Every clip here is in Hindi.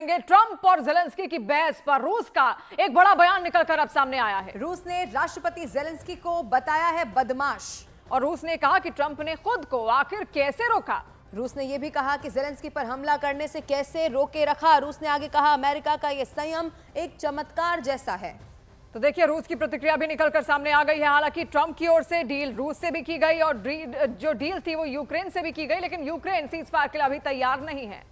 करेंगे ट्रंप और जेलेंस्की की बहस पर। रूस का एक बड़ा बयान निकलकर अब सामने आया है। रूस ने राष्ट्रपति जेलेंस्की को बताया है बदमाश, और रूस ने कहा कि ट्रंप ने खुद को आखिर कैसे रोका। रूस ने यह भी कहा कि जेलेंस्की पर हमला करने से कैसे रोके रखा। रूस ने आगे कहा, अमेरिका का यह संयम एक चमत्कार जैसा है। तो देखिए, रूस की प्रतिक्रिया भी निकलकर सामने आ गई है। हालांकि ट्रंप की ओर से डील रूस से भी की गई और जो डील थी वो यूक्रेन से भी की गई, लेकिन यूक्रेन सीजफायर के लिए अभी तैयार नहीं है।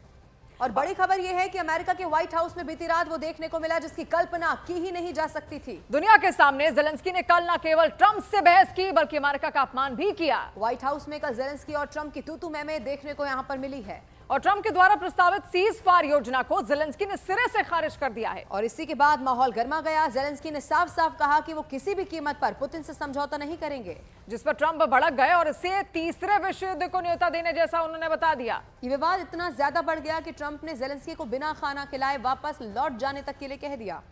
और बड़ी खबर यह है कि अमेरिका के व्हाइट हाउस में बीती रात वो देखने को मिला जिसकी कल्पना की ही नहीं जा सकती थी। दुनिया के सामने जेलेंस्की ने कल न केवल ट्रंप से बहस की बल्कि अमेरिका का अपमान भी किया। व्हाइट हाउस में कल जेलेंस्की और ट्रंप की तू-तू मैं देखने को यहां पर मिली है। और ट्रंप के द्वारा प्रस्तावित सीजफायर योजना को जेलेंस्की ने सिरे से खारिज कर दिया है। और इसी के बाद माहौल गर्मा गया। जेलेंस्की ने साफ साफ कहा कि वो किसी भी कीमत पर पुतिन से समझौता नहीं करेंगे, जिस पर ट्रंप भड़क गए और इसे तीसरे विश्व युद्ध को न्योता देने जैसा उन्होंने बता दिया। ये विवाद इतना ज्यादा बढ़ गया कि ट्रंप ने जेलेंस्की को बिना खाना खिलाए वापस लौट जाने तक के लिए कह दिया।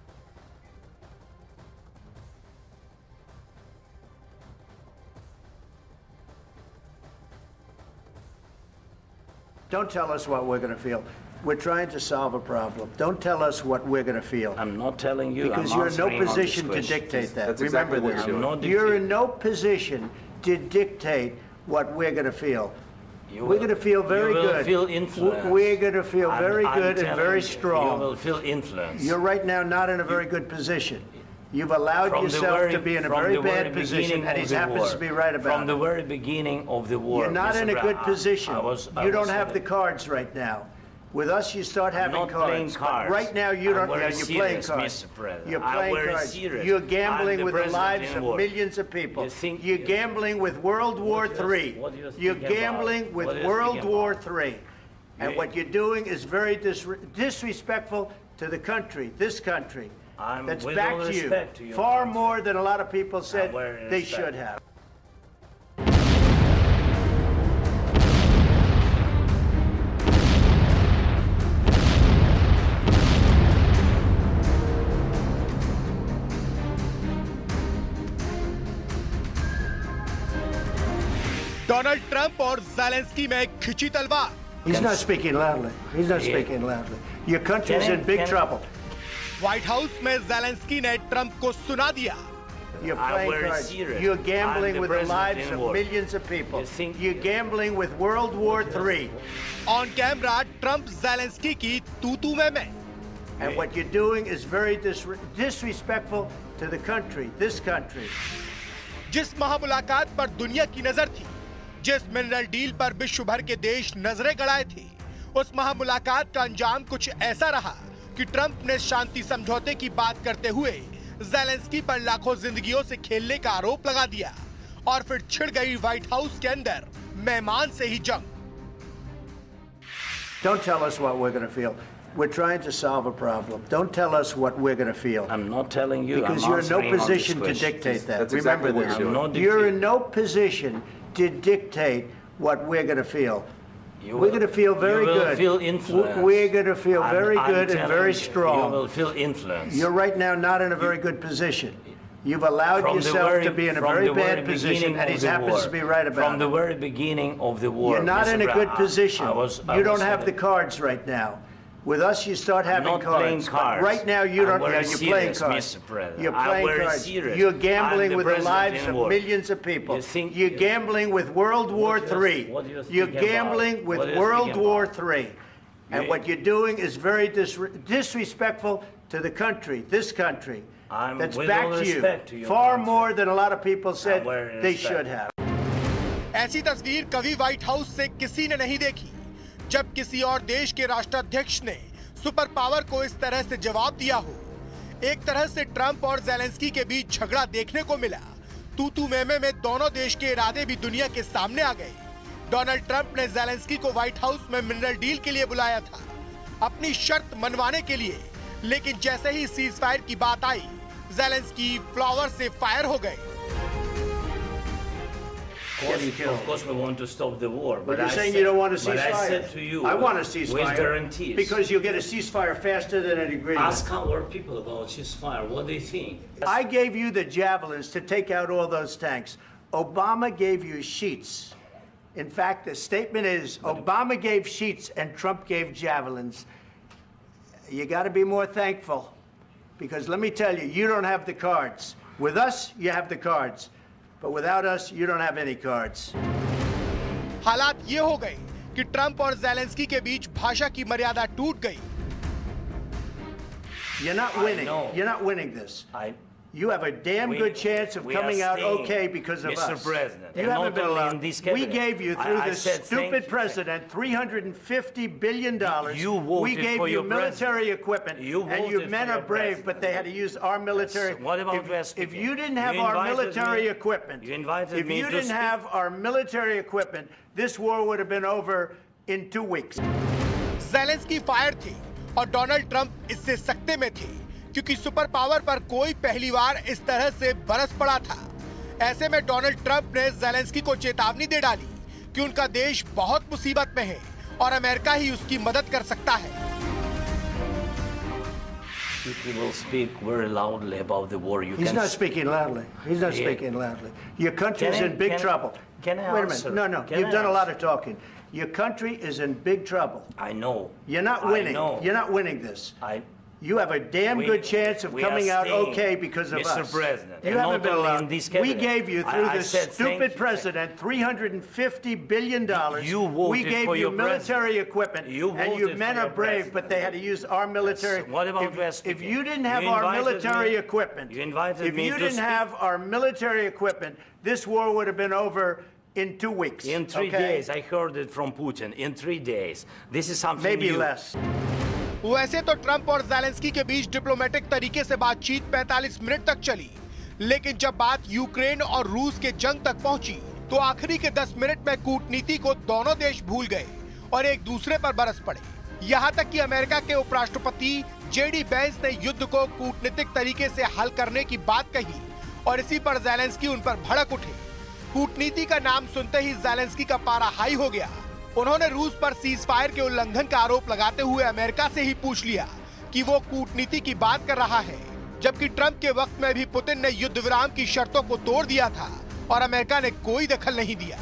Don't tell us what we're going to feel. We're trying to solve a problem. Don't tell us what we're going to feel. I'm not telling you. Because you're in no position to dictate that. That's Remember exactly what this. you're doing. You're in no position to dictate what we're going to feel. We're going to feel very you will good. Feel influenced. We're going to feel very I'm good and telling very you, strong. You will feel influenced. You're right now not in a very good position. You've allowed yourself to be in a very bad position, and he happens to be right about it. From the very beginning of the war. You're not in a good position. You don't have the cards right now. With us, you start having cards. But right now, you don't. You're playing cards. You're playing cards. You're gambling with the lives of millions of people. You're gambling with World War III. You're gambling with World War III. And what you're doing is very disrespectful to the country, this country. That's back to you. Far more than a lot of people said they should have. Donald Trump और जेलेंस्की में खिंची तलवार। He's not speaking loudly. He's not speaking loudly. Your country's in big trouble. White house में जेलेंस्की ने ट्रंप को सुना दिया। You're playing cards. You're gambling with the lives of millions of people. You're gambling with World War III. On camera Trump Zelensky की तू-तू में। And what you're doing is very disrespectful to the country, this country. जिस महामुलाकात पर दुनिया की नजर थी, जिस मिनरल डील पर विश्व भर के देश नजरें गड़ाए थे, उस महामुलाकात का अंजाम कुछ ऐसा रहा कि ट्रंप ने शांति समझौते की बात करते हुए जेलेंस्की पर लाखों जिंदगियों से खेलने का आरोप लगा दिया और फिर छिड़ गई व्हाइट हाउस के अंदर मेहमान से ही जंग। Don't tell us what we're going to feel. We're trying to solve a problem. Don't tell us what we're going to feel. I'm not telling you. Because you're in no position to dictate that. That's exactly Remember what this. you're doing. You're in no position to dictate what we're going to feel. We're going to feel very good. You will feel influenced. We're going to feel very good and very strong. You will feel influenced. You're right now not in a very good position. You've allowed yourself to be in a very bad position, and he happens to be right about it. From the very beginning of the war. You're not in a good position. You don't have the cards right now. With us, you start having cards. But right now, you don't. You're playing cards. You're playing cards. You're gambling with the lives of millions of people. You're gambling with World War III. You're gambling with World War III. And what you're doing is very disrespectful to the country, this country. That's back to you. Far more than a lot of people said they should have. ऐसी तस्वीर कभी व्हाइट हाउस से किसी ने नहीं देखी, जब किसी और देश के राष्ट्राध्यक्ष ने सुपर पावर को इस तरह से जवाब दिया हो। एक तरह से ट्रंप और जेलेंस्की के बीच झगड़ा देखने को मिला। तू-तू में दोनों देश के इरादे भी दुनिया के सामने आ गए। डोनाल्ड ट्रंप ने जेलेंस्की को व्हाइट हाउस में मिनरल डील के लिए बुलाया था, अपनी शर्त मनवाने के लिए, लेकिन जैसे ही सीज फायर की बात आई, जेलेंस्की फ्लावर से फायर हो गए। Of course, we want to stop the war. But you're saying you don't want a ceasefire. But I said to you, I want a ceasefire. With guarantees. Because you'll get a ceasefire faster than an agreement. Ask our people about ceasefire. What they think. I gave you the javelins to take out all those tanks. Obama gave you sheets. In fact, the statement is Obama gave sheets and Trump gave javelins. You got to be more thankful, because let me tell you, you don't have the cards. With us, you have the cards, but without us, you don't have any cards. हालात ये हो गए कि ट्रंप और ज़ेलेंस्की के बीच भाषा की मर्यादा टूट गई। You're not winning. You're not winning this. You have a damn good chance of coming out okay because of us. Mr. President, you haven't been allowed. We gave you, through this stupid president, $350 billion. We gave you military equipment, and your men are brave, but they had to use our military. What about West? If you didn't have our military equipment, if you didn't have our military equipment, this war would have been over in 2 weeks. Zelensky fire थे और डोनाल्ड ट्रंप इससे सकते में थे, क्योंकि सुपर पावर पर कोई पहली बार इस तरह से बरस पड़ा था। ऐसे में डोनाल्ड ट्रंप ने ज़ेलेंस्की को चेतावनी दे डाली कि उनका देश बहुत मुसीबत में है और अमेरिका ही उसकी मदद कर सकता है। If you will speak very loudly about the war, you He's can... not speaking loudly. He's not speaking loudly. Your country is in big trouble. Can I Wait a answer? minute. No. You've done a lot of talking. Your country is in big trouble. I know. You're not winning. You're not winning this. You have a damn good chance of coming out okay because of us. Mr. President, you haven't been allowed. We gave you, through this stupid president, $350 billion. We gave you military equipment, and your men are brave, but they had to use our military. What about West? If you didn't have our military equipment, if you didn't have our military equipment, this war would have been over in 2 weeks. In 3 days. I heard it from Putin. In 3 days. This is something maybe new. less. वैसे तो ट्रंप और ज़ेलेंस्की के बीच डिप्लोमेटिक तरीके से बातचीत 45 मिनट तक चली, लेकिन जब बात यूक्रेन और रूस के जंग तक पहुंची, तो आखिरी के 10 मिनट में कूटनीति को दोनों देश भूल गए और एक दूसरे पर बरस पड़े। यहां तक कि अमेरिका के उपराष्ट्रपति जेडी वेंस ने युद्ध को कूटनीतिक तरीके से हल करने की बात कही और इसी पर ज़ेलेंस्की उन पर भड़क उठे। कूटनीति का नाम सुनते ही ज़ेलेंस्की का पारा हाई हो गया। उन्होंने रूस पर सीज फायर के उल्लंघन का आरोप लगाते हुए अमेरिका से ही पूछ लिया कि वो कूटनीति की बात कर रहा है, जबकि ट्रंप के वक्त में भी पुतिन ने युद्ध विराम की शर्तों को तोड़ दिया था और अमेरिका ने कोई दखल नहीं दिया।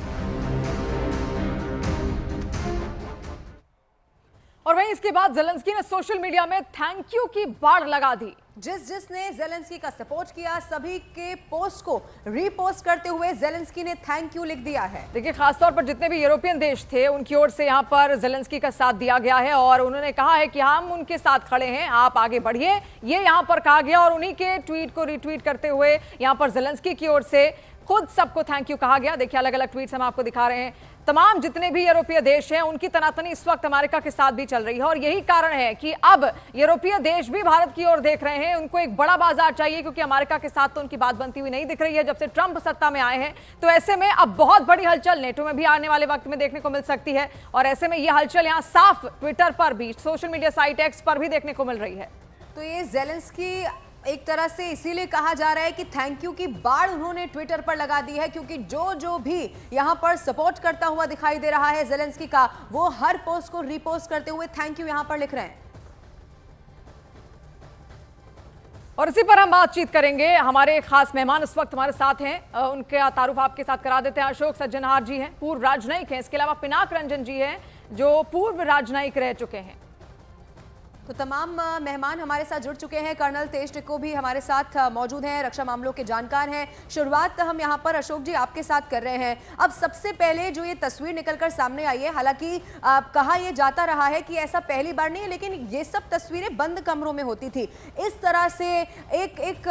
और वहीं इसके बाद ज़ेलेंस्की ने सोशल मीडिया में थैंक यू की बाढ़ लगा दी। जिसने ज़ेलेंस्की का सपोर्ट किया, सभी के पोस्ट को रीपोस्ट करते हुए ज़ेलेंस्की ने थैंक यू लिख दिया है। देखिए, खासतौर पर जितने भी यूरोपियन देश थे, उनकी ओर से यहाँ पर ज़ेलेंस्की का साथ दिया गया है और उन्होंने कहा है कि हम उनके साथ खड़े हैं, आप आगे बढ़िए, ये यहाँ पर कहा गया। और उन्हीं के ट्वीट को रीट्वीट करते हुए यहाँ पर ज़ेलेंस्की की ओर से खुद सबको थैंक यू कहा गया। देखिए, अलग अलग ट्वीट्स हम आपको दिखा रहे हैं। तमाम जितने भी यूरोपीय देश हैं, उनकी तनातनी इस वक्त अमेरिका के साथ भी चल रही है और यही कारण है कि अब यूरोपीय देश भी भारत की ओर देख रहे हैं। उनको एक बड़ा बाजार चाहिए, क्योंकि अमेरिका के साथ तो उनकी बात बनती हुई नहीं दिख रही है जब से ट्रंप सत्ता में आए हैं। तो ऐसे में अब बहुत बड़ी हलचल नेटो में भी आने वाले वक्त में देखने को मिल सकती है और ऐसे में यह हलचल यहाँ साफ ट्विटर पर भी, सोशल मीडिया साइट एक्स पर भी देखने को मिल रही है। तो ये ज़ेलेंस्की एक तरह से इसीलिए कहा जा रहा है कि थैंक यू की बाढ़ उन्होंने ट्विटर पर लगा दी है, क्योंकि जो भी यहां पर सपोर्ट करता हुआ दिखाई दे रहा है ज़ेलेंस्की का, वो हर पोस्ट को रीपोस्ट करते हुए थैंक यू यहां पर लिख रहे हैं। और इसी पर हम बातचीत करेंगे। हमारे खास मेहमान इस वक्त हमारे साथ हैं, उनका तारुफ आपके साथ करा देते हैं। अशोक सज्जनहार जी हैं, पूर्व राजनयिक हैं। इसके अलावा पिनाक रंजन जी हैं, जो पूर्व राजनयिक रह चुके हैं। तो तमाम मेहमान हमारे साथ जुड़ चुके हैं। कर्नल तेज टिक्को भी हमारे साथ मौजूद हैं, रक्षा मामलों के जानकार हैं। शुरुआत हम यहाँ पर अशोक जी आपके साथ कर रहे हैं। अब सबसे पहले जो ये तस्वीर निकलकर सामने आई है, हालांकि कहा यह जाता रहा है कि ऐसा पहली बार नहीं है, लेकिन ये सब तस्वीरें बंद कमरों में होती थी। इस तरह से एक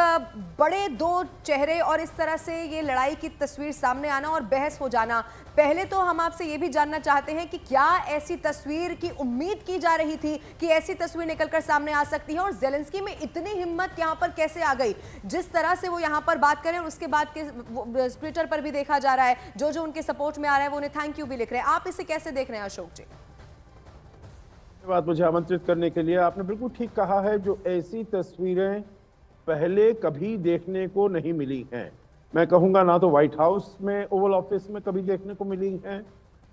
बड़े दो चेहरे और इस तरह से ये लड़ाई की तस्वीर सामने आना और बहस हो जाना, पहले तो हम आपसे ये भी जानना चाहते हैं कि क्या ऐसी तस्वीर की उम्मीद की जा रही थी कि ऐसी तस्वीर निकलकर सामने आ सकती है, और ज़ेलेंस्की में इतनी हिम्मत यहां पर कैसे आ गई? जिस तरह से वो यहां पर बात करें, उसके बाद के ट्विटर पर भी देखा जा रहा है, जो उनके सपोर्ट में आ रहा है वो उन्हें थैंक यू भी लिख रहे हैं। आप इसे कैसे देख रहे हैं अशोक जी? धन्यवाद मुझे आमंत्रित करने के लिए। आपने बिल्कुल ठीक कहा है, जो ऐसी तस्वीरें पहले कभी देखने को नहीं मिली हैं। मैं कहूँगा ना तो व्हाइट हाउस में, ओवल ऑफिस में कभी देखने को मिली हैं,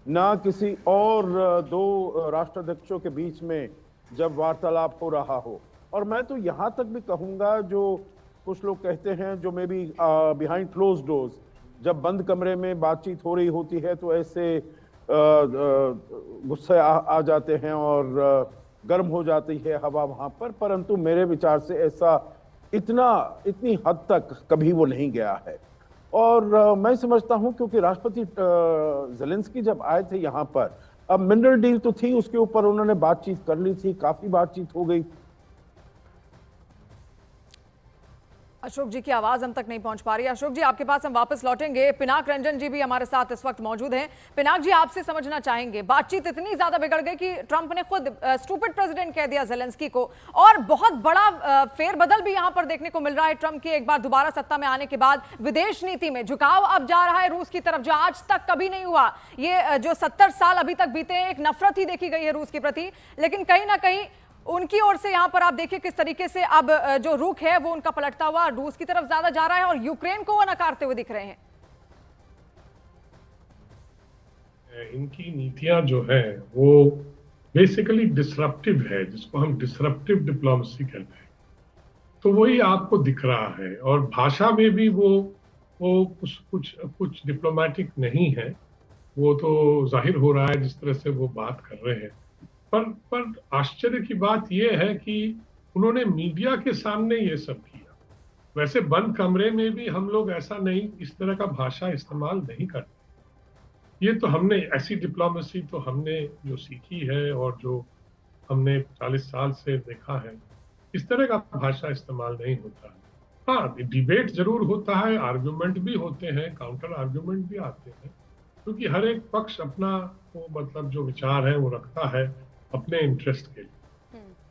ना किसी और दो राष्ट्राध्यक्षों के बीच में जब वार्तालाप हो रहा हो। और मैं तो यहाँ तक भी कहूँगा, जो कुछ लोग कहते हैं, जो may be behind close doors, जब बंद कमरे में बातचीत हो रही होती है तो ऐसे गुस्से आ जाते हैं और गर्म हो जाती है हवा वहां पर, परंतु मेरे विचार से ऐसा इतनी हद तक कभी वो नहीं गया है। और मैं समझता हूं क्योंकि राष्ट्रपति ज़ेलेंस्की जब आए थे यहाँ पर, अब मिनरल डील तो थी, उसके ऊपर उन्होंने बातचीत कर ली थी, काफी बातचीत हो गई। अशोक जी की आवाज हम तक नहीं पहुंच पा रही है। अशोक जी, आपके पास हम वापस लौटेंगे। पिनाक रंजन जी भी हमारे साथ इस वक्त मौजूद हैं। पिनाक जी, आपसे समझना चाहेंगे, बातचीत इतनी ज्यादा बिगड़ गई कि ट्रंप ने खुद स्टूपिड प्रेसिडेंट कह दिया ज़ेलेंस्की को, और बहुत बड़ा फेरबदल भी यहां पर देखने को मिल रहा है। ट्रंप की एक बार दोबारा सत्ता में आने के बाद विदेश नीति में झुकाव अब जा रहा है रूस की तरफ, जो आज तक कभी नहीं हुआ। ये जो 70 साल अभी तक बीते हैं, एक नफरत ही देखी गई है रूस के प्रति, लेकिन कहीं ना कहीं उनकी ओर से यहां पर आप देखिए किस तरीके से अब जो रुख है वो उनका पलटता हुआ रूस की तरफ ज्यादा जा रहा है, और यूक्रेन को वो नकारते हुए दिख रहे हैं। इनकी नीतियां जो है वो बेसिकली डिसरप्टिव है, जिसको हम डिसरप्टिव डिप्लोमेसी कहते हैं। तो वही आपको दिख रहा है, और भाषा में भी वो कुछ डिप्लोमेटिक नहीं है। वो तो जाहिर हो रहा है जिस तरह से वो बात कर रहे हैं। पर आश्चर्य की बात यह है कि उन्होंने मीडिया के सामने ये सब किया। वैसे बंद कमरे में भी हम लोग ऐसा नहीं, इस तरह का भाषा इस्तेमाल नहीं करते। ये तो हमने ऐसी डिप्लोमेसी तो हमने जो सीखी है और जो हमने 40 साल से देखा है, इस तरह का भाषा इस्तेमाल नहीं होता है। हाँ, डिबेट जरूर होता है, आर्ग्यूमेंट भी होते हैं, काउंटर आर्ग्यूमेंट भी आते हैं, क्योंकि हर एक पक्ष अपना वो मतलब जो विचार है वो रखता है अपने इंटरेस्ट के लिए।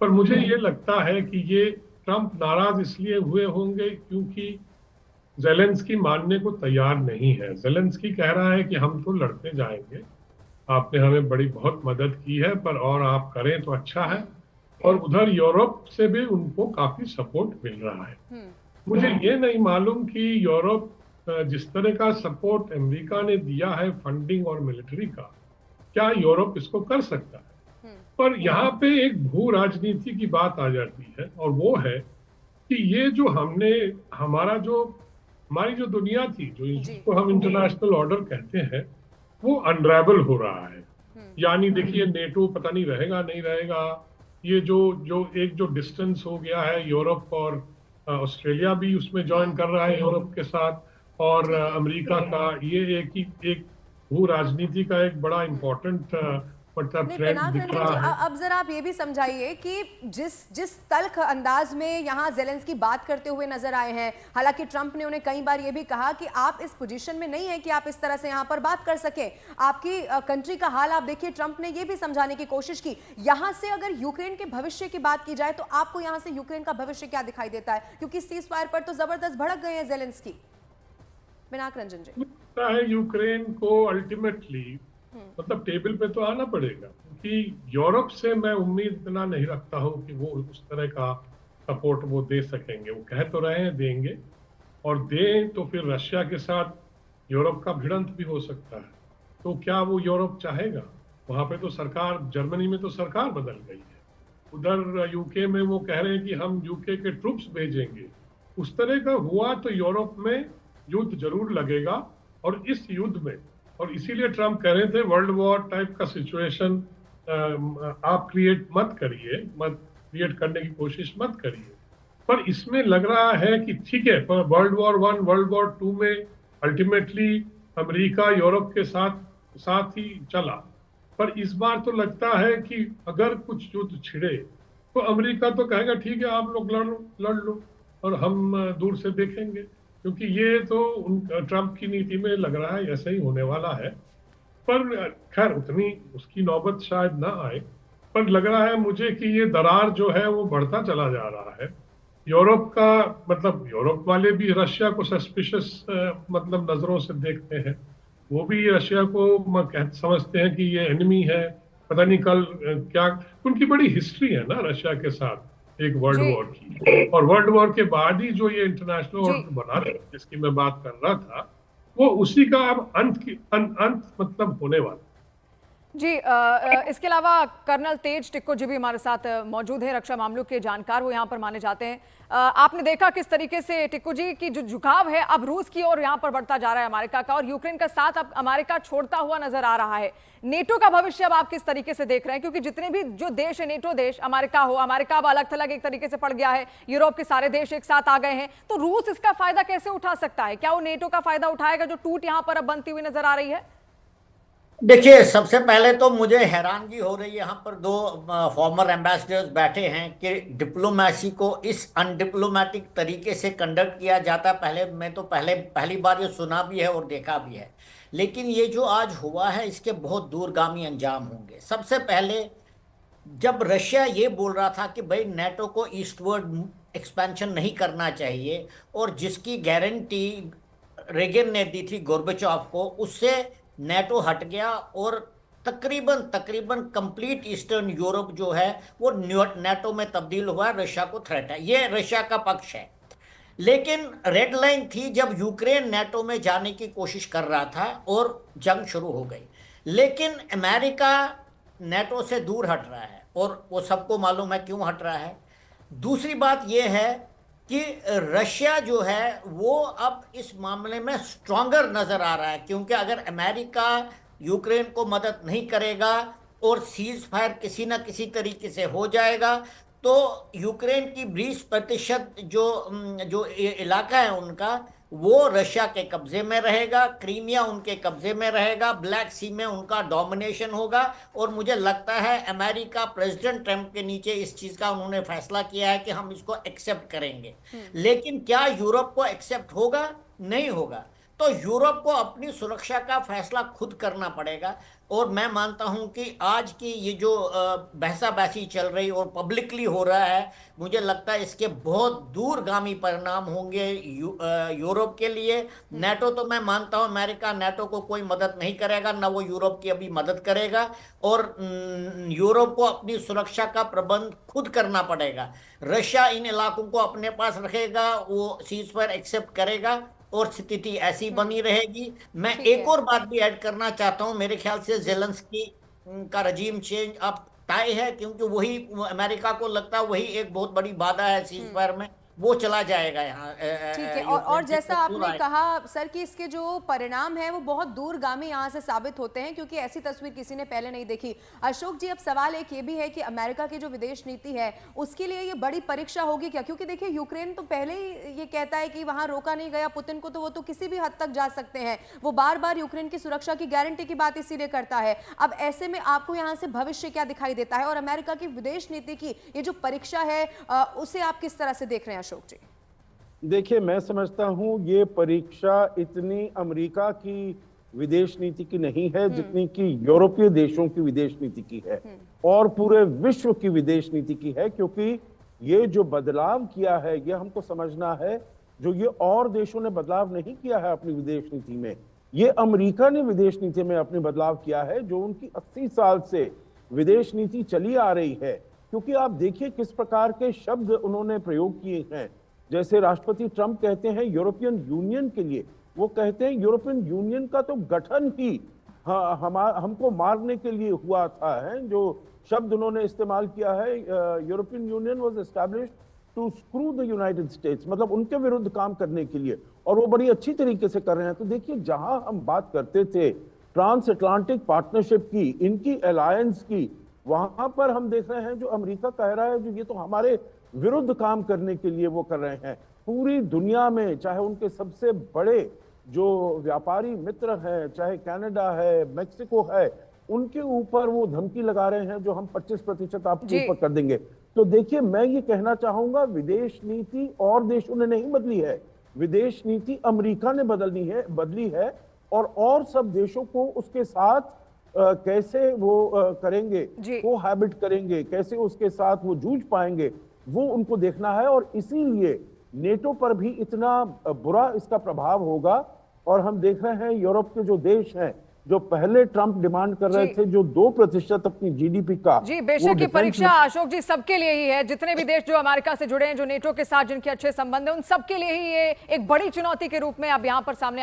पर मुझे ये लगता है कि ये ट्रंप नाराज इसलिए हुए होंगे क्योंकि ज़ेलेंस्की मानने को तैयार नहीं है। ज़ेलेंस्की कह रहा है कि हम तो लड़ते जाएंगे, आपने हमें बहुत मदद की है, पर और आप करें तो अच्छा है। और उधर यूरोप से भी उनको काफी सपोर्ट मिल रहा है। मुझे ये नहीं मालूम कि यूरोप जिस तरह का सपोर्ट अमेरिका ने दिया है फंडिंग और मिलिट्री का, क्या यूरोप इसको कर सकता है। पर यहाँ पे एक भू राजनीति की बात आ जाती है, और वो है कि ये जो हमारी जो दुनिया थी, जो जिसको हम इंटरनेशनल ऑर्डर कहते हैं, वो अनरेबल हो रहा है। यानी देखिए, नेटो पता नहीं रहेगा नहीं रहेगा, ये जो डिस्टेंस हो गया है, यूरोप और ऑस्ट्रेलिया भी उसमें ज्वाइन कर रहा है यूरोप के साथ, और अमेरिका का ये एक भू राजनीति का एक बड़ा इम्पोर्टेंट मतलब ट्रेंड दिख रहा है। अब जरा आप ये भी समझाइए कि जिस तल्ख अंदाज में यहाँ ज़ेलेंस्की बात करते हुए नजर आए हैं, हालांकि ट्रंप ने उन्हें कई बार ये भी कहा कि आप इस पोजीशन में नहीं है कि आप इस तरह से यहाँ पर बात कर सकें, आपकी कंट्री का हाल आप देखिए। ट्रंप ने ये भी समझाने की कोशिश की। यहाँ से अगर यूक्रेन के भविष्य की बात की जाए तो आपको यहाँ से यूक्रेन का भविष्य क्या दिखाई देता है, क्योंकि सीज फायर पर तो जबरदस्त भड़क गए हैं ज़ेलेंस्की। पिनाक रंजन जी, लगता है यूक्रेन को अल्टीमेटली मतलब टेबल पे तो आना पड़ेगा, क्योंकि यूरोप से मैं उम्मीद इतना नहीं रखता हूँ कि वो उस तरह का सपोर्ट वो दे सकेंगे। वो कह तो रहे हैं देंगे, और दें तो फिर रशिया के साथ यूरोप का भिड़ंत भी हो सकता है। तो क्या वो यूरोप चाहेगा? वहाँ पे तो सरकार, जर्मनी में तो सरकार बदल गई है, उधर यूके में वो कह रहे हैं कि हम यूके के ट्रूप्स भेजेंगे। उस तरह का हुआ तो यूरोप में युद्ध जरूर लगेगा, और इस युद्ध में, और इसीलिए ट्रंप कह रहे थे वर्ल्ड वॉर टाइप का सिचुएशन आप क्रिएट करने की कोशिश मत करिए। पर इसमें लग रहा है कि ठीक है, पर वर्ल्ड वॉर 1 वर्ल्ड वॉर 2 में अल्टीमेटली अमेरिका यूरोप के साथ ही चला। पर इस बार तो लगता है कि अगर कुछ युद्ध छिड़े तो अमेरिका तो कहेगा ठीक है, आप लोग लड़ लो और हम दूर से देखेंगे, क्योंकि ये तो ट्रंप की नीति में लग रहा है ऐसा ही होने वाला है। पर खैर उतनी उसकी नौबत शायद ना आए, पर लग रहा है मुझे कि ये दरार जो है वो बढ़ता चला जा रहा है। यूरोप का मतलब यूरोप वाले भी रशिया को सस्पिशियस मतलब नजरों से देखते हैं, वो भी रशिया को समझते हैं कि ये एनिमी है। पता नहीं कल क्या उनकी बड़ी हिस्ट्री है ना रशिया के साथ, एक वर्ल्ड वॉर की, और वर्ल्ड वॉर के बाद ही जो ये इंटरनेशनल ऑर्डर बना जिसकी मैं बात कर रहा था, वो उसी का अब अंत मतलब होने वाला। जी इसके अलावा कर्नल तेज टिक्को जी भी हमारे साथ मौजूद हैं, रक्षा मामलों के जानकार वो यहाँ पर माने जाते हैं। आपने देखा किस तरीके से टिक्को जी की जो झुकाव है अब रूस की ओर यहाँ पर बढ़ता जा रहा है अमेरिका का, और यूक्रेन का साथ अब अमेरिका छोड़ता हुआ नजर आ रहा है। नेटो का भविष्य अब आप किस तरीके से देख रहे हैं, क्योंकि जितने भी जो देश है नेटो देश, अमेरिका अब अलग थलग एक तरीके से पड़ गया है, यूरोप के सारे देश एक साथ आ गए हैं, तो रूस इसका फायदा कैसे उठा सकता है? क्या वो नेटो का फायदा उठाएगा जो टूट यहाँ पर अब बनती हुई नजर आ रही है? देखिए, सबसे पहले तो मुझे हैरानगी हो रही है, यहाँ पर दो फॉर्मर एम्बेसडर्स बैठे हैं कि डिप्लोमेसी को इस अनडिप्लोमेटिक तरीके से कंडक्ट किया जाता है। पहली बार ये सुना भी है और देखा भी है, लेकिन ये जो आज हुआ है इसके बहुत दूरगामी अंजाम होंगे। सबसे पहले जब रशिया ये बोल रहा था कि भाई नेटो को ईस्टवर्ड एक्सपेंशन नहीं करना चाहिए, और जिसकी गारंटी रेगन ने दी थी गोर्बाचोव को, उससे नेटो हट गया और तकरीबन कंप्लीट ईस्टर्न यूरोप जो है वो नेटो में तब्दील हुआ। रशिया को थ्रेट है, ये रशिया का पक्ष है। लेकिन रेड लाइन थी जब यूक्रेन नेटो में जाने की कोशिश कर रहा था और जंग शुरू हो गई, लेकिन अमेरिका नेटो से दूर हट रहा है और वो सबको मालूम है क्यों हट रहा है। दूसरी बात यह है कि रशिया जो है वो अब इस मामले में स्ट्रॉन्गर नज़र आ रहा है, क्योंकि अगर अमेरिका यूक्रेन को मदद नहीं करेगा और सीज फायर किसी न किसी तरीके से हो जाएगा तो यूक्रेन की 20% जो इलाका है उनका वो रशिया के कब्जे में रहेगा, क्रीमिया उनके कब्जे में रहेगा, ब्लैक सी में उनका डोमिनेशन होगा। और मुझे लगता है अमेरिका प्रेसिडेंट ट्रंप के नीचे इस चीज़ का उन्होंने फैसला किया है कि हम इसको एक्सेप्ट करेंगे। लेकिन क्या यूरोप को एक्सेप्ट होगा? नहीं होगा। तो यूरोप को अपनी सुरक्षा का फैसला खुद करना पड़ेगा। और मैं मानता हूं कि आज की ये जो बहसाबाजी चल रही और पब्लिकली हो रहा है, मुझे लगता है इसके बहुत दूरगामी परिणाम होंगे यूरोप के लिए। नेटो तो मैं मानता हूं अमेरिका नेटो को कोई मदद नहीं करेगा, ना वो यूरोप की अभी मदद करेगा, और यूरोप को अपनी सुरक्षा का प्रबंध खुद करना पड़ेगा। रशिया इन इलाकों को अपने पास रखेगा, वो सीज फायर एक्सेप्ट करेगा और स्थिति ऐसी बनी रहेगी। मैं एक और बात भी ऐड करना चाहता हूं, मेरे ख्याल से ज़ेलेंस्की का रजीम चेंज अब तय है, क्योंकि वही अमेरिका को लगता है वही एक बहुत बड़ी बाधा है सीज फायर में, वो चला जाएगा यहाँ। ठीक है, और जैसा आपने कहा सर कि इसके जो परिणाम है वो बहुत दूरगामी यहाँ से साबित होते हैं, क्योंकि ऐसी तस्वीर किसी ने पहले नहीं देखी। अशोक जी, अब सवाल एक ये भी है कि अमेरिका की जो विदेश नीति है उसके लिए ये बड़ी परीक्षा होगी क्या? क्योंकि देखिए यूक्रेन तो पहले ही ये कहता है कि वहां रोका नहीं गया पुतिन को, तो वो तो किसी भी हद तक जा सकते हैं। वो बार बार यूक्रेन की सुरक्षा की गारंटी की बात इसीलिए करता है। अब ऐसे में आपको यहाँ से भविष्य क्या दिखाई देता है, और अमेरिका की विदेश नीति की ये जो परीक्षा है उसे आप किस तरह से देख रहे हैं अशोक जी? देखिए, मैं समझता हूं ये परीक्षा इतनी अमेरिका की विदेश नीति की नहीं है जितनी कि यूरोपीय देशों की विदेश नीति की है और पूरे विश्व की विदेश नीति की है। क्योंकि ये जो बदलाव किया है ये हमको समझना है, जो ये और देशों ने बदलाव नहीं किया है अपनी विदेश नीति में, ये अमेरिका ने विदेश नीति में अपनी बदलाव किया है, जो उनकी 80 साल से विदेश नीति चली आ रही है। क्योंकि आप देखिए किस प्रकार के शब्द उन्होंने प्रयोग किए हैं। जैसे राष्ट्रपति ट्रंप कहते हैं यूरोपियन यूनियन के लिए, वो कहते हैं यूरोपियन यूनियन का तो गठन ही हमको मारने के लिए हुआ था, है जो शब्द उन्होंने इस्तेमाल किया है, European Union was established to screw the United States, मतलब उनके विरुद्ध काम करने के लिए, और वो बड़ी अच्छी तरीके से कर रहे हैं। तो देखिए, जहां हम बात करते थे ट्रांस अटलांटिक पार्टनरशिप की, इनकी अलायंस की, वहां पर हम देख रहे हैं जो अमेरिका कह रहा है जो ये तो हमारे विरुद्ध काम करने के लिए वो कर रहे हैं। पूरी दुनिया में चाहे उनके सबसे बड़े जो व्यापारी मित्र हैं, चाहे कनाडा है, मेक्सिको है, उनके ऊपर वो धमकी लगा रहे हैं जो हम 25% आपके ऊपर कर देंगे। तो देखिए, मैं ये कहना चाहूंगा विदेश नीति और देशों ने नहीं बदली है, विदेश नीति अमेरिका ने बदली है और सब देशों को उसके साथ कैसे वो करेंगे, वो हैबिट करेंगे, कैसे उसके साथ वो जूझ पाएंगे, वो उनको देखना है। और इसीलिए नेटो पर भी इतना बुरा इसका प्रभाव होगा। और हम देख रहे हैं यूरोप के जो देश हैं, जो पहले ट्रंप डिमांड कर रहे थे जो 2% अपनी जीडीपी का, जी बेशक ये परीक्षा अशोक जी सबके लिए ही है, जितने भी देश जो अमेरिका से जुड़े हैं, जो नेटो के साथ जिनके अच्छे संबंध हैं, उन सबके लिए ही ये एक बड़ी चुनौती के रूप में अब यहाँ पर सामने